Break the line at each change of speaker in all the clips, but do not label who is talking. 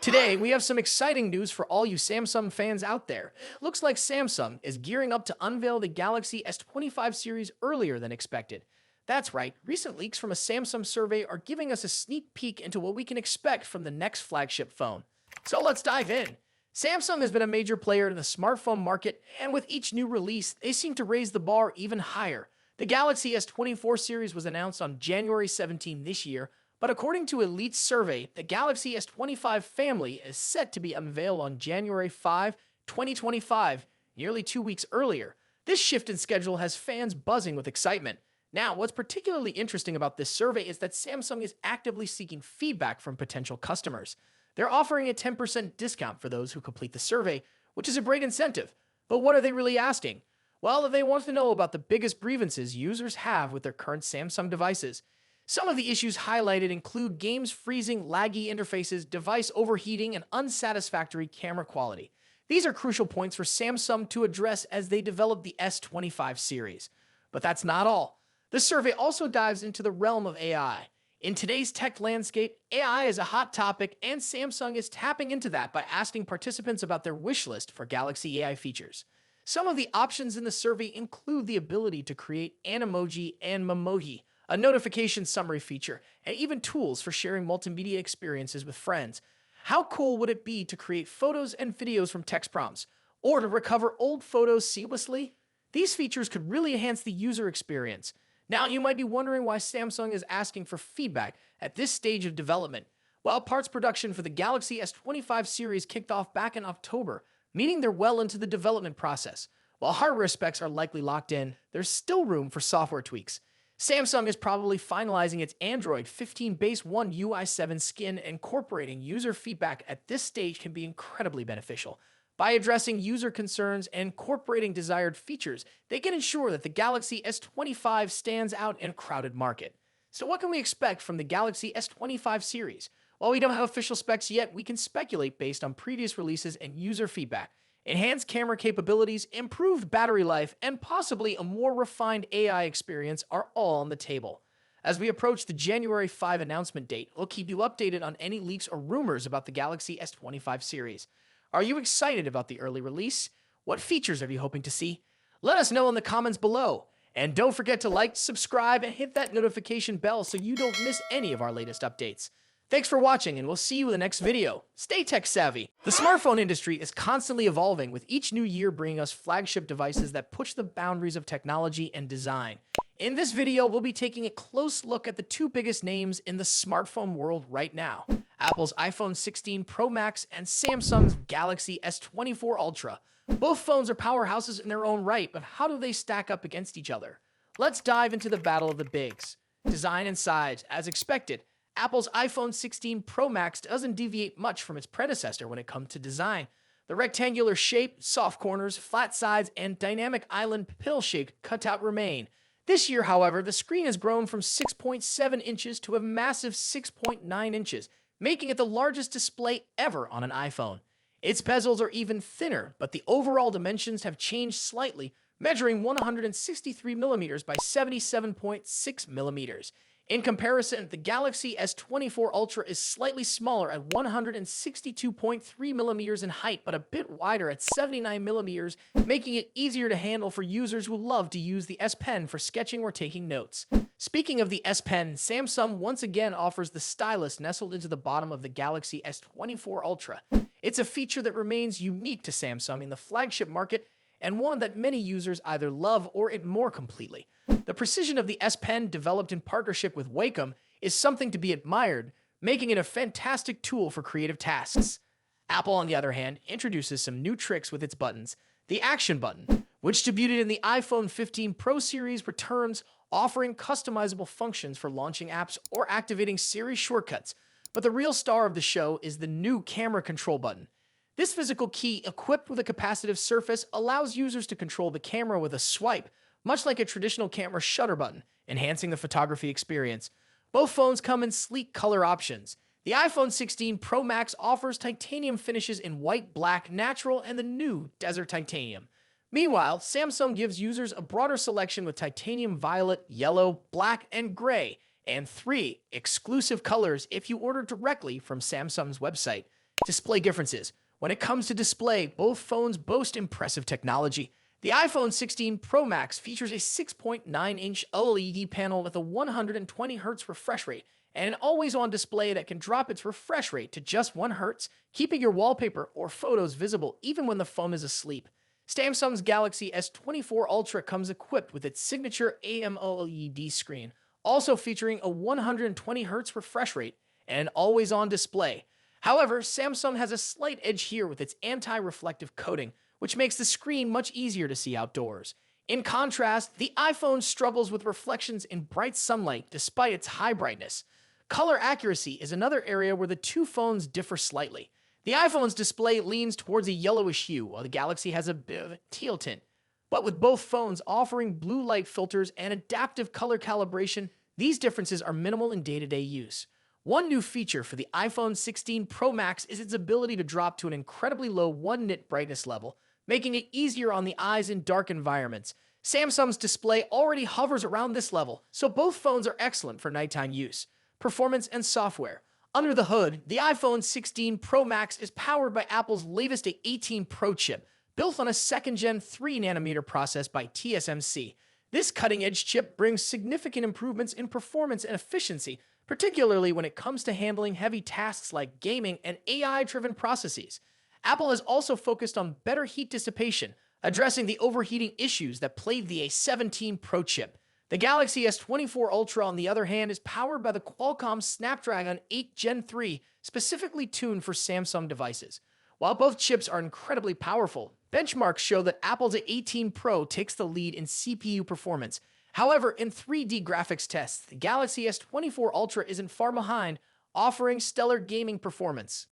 Today, we have some exciting news for all you Samsung fans out there. Looks like Samsung is gearing up to unveil the Galaxy S25 series earlier than expected. That's right, recent leaks from a Samsung survey are giving us a sneak peek into what we can expect from the next flagship phone. So let's dive in. Samsung has been a major player in the smartphone market, and with each new release, they seem to raise the bar even higher. The Galaxy S24 series was announced on January 17 this year, but according to Elite's survey, the Galaxy S25 family is set to be unveiled on January 5, 2025, nearly 2 weeks earlier. This shift in schedule has fans buzzing with excitement. Now, what's particularly interesting about this survey is that Samsung is actively seeking feedback from potential customers. They're offering a 10% discount for those who complete the survey, which is a great incentive. But what are they really asking? Well, they want to know about the biggest grievances users have with their current Samsung devices. Some of the issues highlighted include games freezing, laggy interfaces, device overheating, and unsatisfactory camera quality. These are crucial points for Samsung to address as they develop the S25 series. But that's not all. The survey also dives into the realm of AI. In today's tech landscape, AI is a hot topic, and Samsung is tapping into that by asking participants about their wish list for Galaxy AI features. Some of the options in the survey include the ability to create Animoji and Memoji, a notification summary feature, and even tools for sharing multimedia experiences with friends. How cool would it be to create photos and videos from text prompts, or to recover old photos seamlessly? These features could really enhance the user experience. Now, you might be wondering why Samsung is asking for feedback at this stage of development. Well, parts production for the Galaxy S25 series kicked off back in October, meaning they're well into the development process. While hardware specs are likely locked in, there's still room for software tweaks. Samsung is probably finalizing its Android 15 Base 1 UI7 skin. Incorporating user feedback at this stage can be incredibly beneficial. By addressing user concerns and incorporating desired features, they can ensure that the Galaxy S25 stands out in a crowded market. So what can we expect from the Galaxy S25 series? While we don't have official specs yet, we can speculate based on previous releases and user feedback. Enhanced camera capabilities, improved battery life, and possibly a more refined AI experience are all on the table. As we approach the January 5 announcement date, we'll keep you updated on any leaks or rumors about the Galaxy S25 series. Are you excited about the early release? What features are you hoping to see? Let us know in the comments below. And don't forget to like, subscribe, and hit that notification bell so you don't miss any of our latest updates. Thanks for watching, and we'll see you in the next video. Stay tech savvy. The smartphone industry is constantly evolving, with each new year bringing us flagship devices that push the boundaries of technology and design. In this video, we'll be taking a close look at the two biggest names in the smartphone world right now: Apple's iPhone 16 Pro Max and Samsung's Galaxy S24 Ultra. Both phones are powerhouses in their own right, but how do they stack up against each other? Let's dive into the battle of the bigs. Design and size. As expected, Apple's iPhone 16 Pro Max doesn't deviate much from its predecessor when it comes to design. The rectangular shape, soft corners, flat sides, and dynamic island pill-shaped cutout remain. This year, however, the screen has grown from 6.7 inches to a massive 6.9 inches, making it the largest display ever on an iPhone. Its bezels are even thinner, but the overall dimensions have changed slightly, measuring 163mm by 77.6mm. In comparison, the Galaxy S24 Ultra is slightly smaller at 162.3mm in height, but a bit wider at 79mm, making it easier to handle for users who love to use the S Pen for sketching or taking notes. Speaking of the S Pen, Samsung once again offers the stylus nestled into the bottom of the Galaxy S24 Ultra. It's a feature that remains unique to Samsung in the flagship market, and one that many users either love or ignore completely. The precision of the S Pen, developed in partnership with Wacom, is something to be admired, making it a fantastic tool for creative tasks. Apple, on the other hand, introduces some new tricks with its buttons. The Action button, which debuted in the iPhone 15 Pro series, returns, offering customizable functions for launching apps or activating Siri shortcuts. But the real star of the show is the new Camera Control button. This physical key, equipped with a capacitive surface, allows users to control the camera with a swipe, much like a traditional camera shutter button, enhancing the photography experience. Both phones come in sleek color options. The iPhone 16 Pro Max offers titanium finishes in white, black, natural, and the new Desert Titanium. Meanwhile, Samsung gives users a broader selection with titanium violet, yellow, black, and gray, and 3 exclusive colors if you order directly from Samsung's website. Display differences. When it comes to display, both phones boast impressive technology. The iPhone 16 Pro Max features a 6.9-inch OLED panel with a 120Hz refresh rate and an always-on display that can drop its refresh rate to just 1 Hz, keeping your wallpaper or photos visible even when the phone is asleep. Samsung's Galaxy S24 Ultra comes equipped with its signature AMOLED screen, also featuring a 120Hz refresh rate and an always-on display. However, Samsung has a slight edge here with its anti-reflective coating, which makes the screen much easier to see outdoors. In contrast, the iPhone struggles with reflections in bright sunlight despite its high brightness. Color accuracy is another area where the two phones differ slightly. The iPhone's display leans towards a yellowish hue, while the Galaxy has a bit of a teal tint. But with both phones offering blue light filters and adaptive color calibration, these differences are minimal in day-to-day use. One new feature for the iPhone 16 Pro Max is its ability to drop to an incredibly low 1 nit brightness level, making it easier on the eyes in dark environments. Samsung's display already hovers around this level, so both phones are excellent for nighttime use. Performance and software. Under the hood, the iPhone 16 Pro Max is powered by Apple's latest A18 Pro chip, built on a second-gen 3nm process by TSMC. This cutting-edge chip brings significant improvements in performance and efficiency, particularly when it comes to handling heavy tasks like gaming and AI-driven processes. Apple has also focused on better heat dissipation, addressing the overheating issues that plagued the A17 Pro chip. The Galaxy S24 Ultra, on the other hand, is powered by the Qualcomm Snapdragon 8 Gen 3, specifically tuned for Samsung devices. While both chips are incredibly powerful, benchmarks show that Apple's A18 Pro takes the lead in CPU performance. However, in 3D graphics tests, the Galaxy S24 Ultra isn't far behind, offering stellar gaming performance.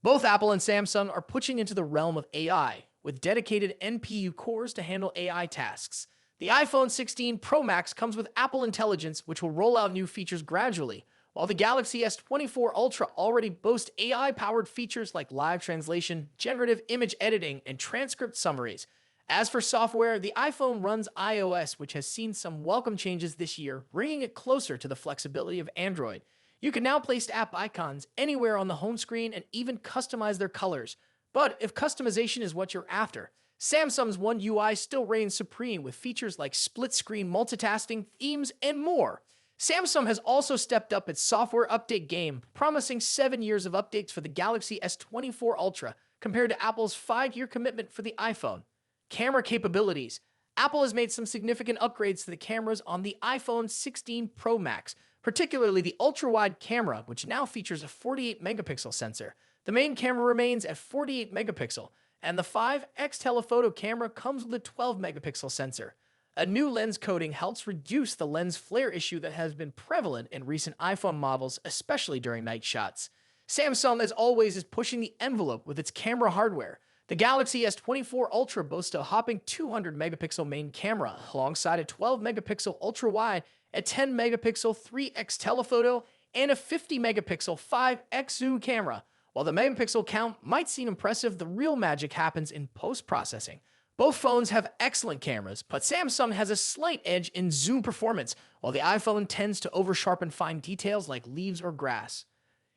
Both Apple and Samsung are pushing into the realm of AI, with dedicated NPU cores to handle AI tasks. The iPhone 16 Pro Max comes with Apple Intelligence, which will roll out new features gradually, while the Galaxy S24 Ultra already boasts AI-powered features like live translation, generative image editing, and transcript summaries. As for software, the iPhone runs iOS, which has seen some welcome changes this year, bringing it closer to the flexibility of Android. You can now place app icons anywhere on the home screen and even customize their colors. But if customization is what you're after, Samsung's One UI still reigns supreme with features like split-screen multitasking, themes, and more. Samsung has also stepped up its software update game, promising 7 years of updates for the Galaxy S24 Ultra compared to Apple's 5-year commitment for the iPhone. Camera capabilities. Apple has made some significant upgrades to the cameras on the iPhone 16 Pro Max, particularly the ultra-wide camera, which now features a 48-megapixel sensor. The main camera remains at 48 megapixel, and the 5x telephoto camera comes with a 12-megapixel sensor. A new lens coating helps reduce the lens flare issue that has been prevalent in recent iPhone models, especially during night shots. Samsung, as always, is pushing the envelope with its camera hardware. The Galaxy S24 Ultra boasts a hopping 200-megapixel main camera, alongside a 12-megapixel ultra-wide, a 10-megapixel 3x telephoto, and a 50-megapixel 5x zoom camera. While the megapixel count might seem impressive, the real magic happens in post-processing. Both phones have excellent cameras, but Samsung has a slight edge in zoom performance, while the iPhone tends to over-sharpen fine details like leaves or grass.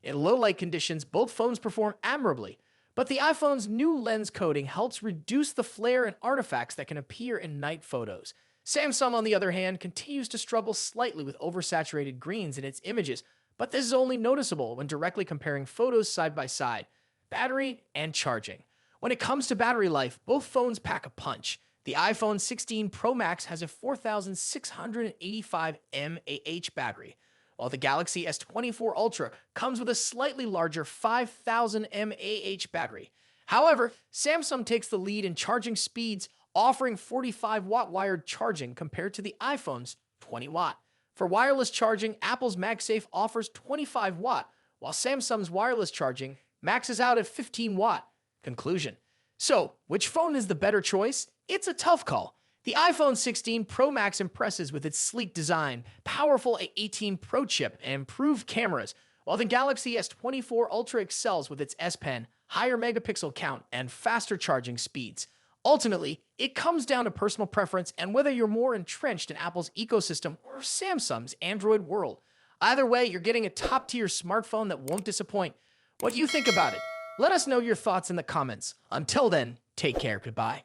In low-light conditions, both phones perform admirably, but the iPhone's new lens coating helps reduce the flare and artifacts that can appear in night photos. Samsung, on the other hand, continues to struggle slightly with oversaturated greens in its images, but this is only noticeable when directly comparing photos side by side. Battery and charging. When it comes to battery life, both phones pack a punch. The iPhone 16 Pro Max has a 4,685 mAh battery, while the Galaxy S24 Ultra comes with a slightly larger 5,000 mAh battery. However, Samsung takes the lead in charging speeds, offering 45-watt wired charging compared to the iPhone's 20-watt. For wireless charging, Apple's MagSafe offers 25-watt, while Samsung's wireless charging maxes out at 15-watt. Conclusion. So, which phone is the better choice? It's a tough call. The iPhone 16 Pro Max impresses with its sleek design, powerful A18 Pro chip, and improved cameras, while the Galaxy S24 Ultra excels with its S Pen, higher megapixel count, and faster charging speeds. Ultimately, it comes down to personal preference and whether you're more entrenched in Apple's ecosystem or Samsung's Android world. Either way, you're getting a top-tier smartphone that won't disappoint. What do you think about it? Let us know your thoughts in the comments. Until then, take care. Goodbye.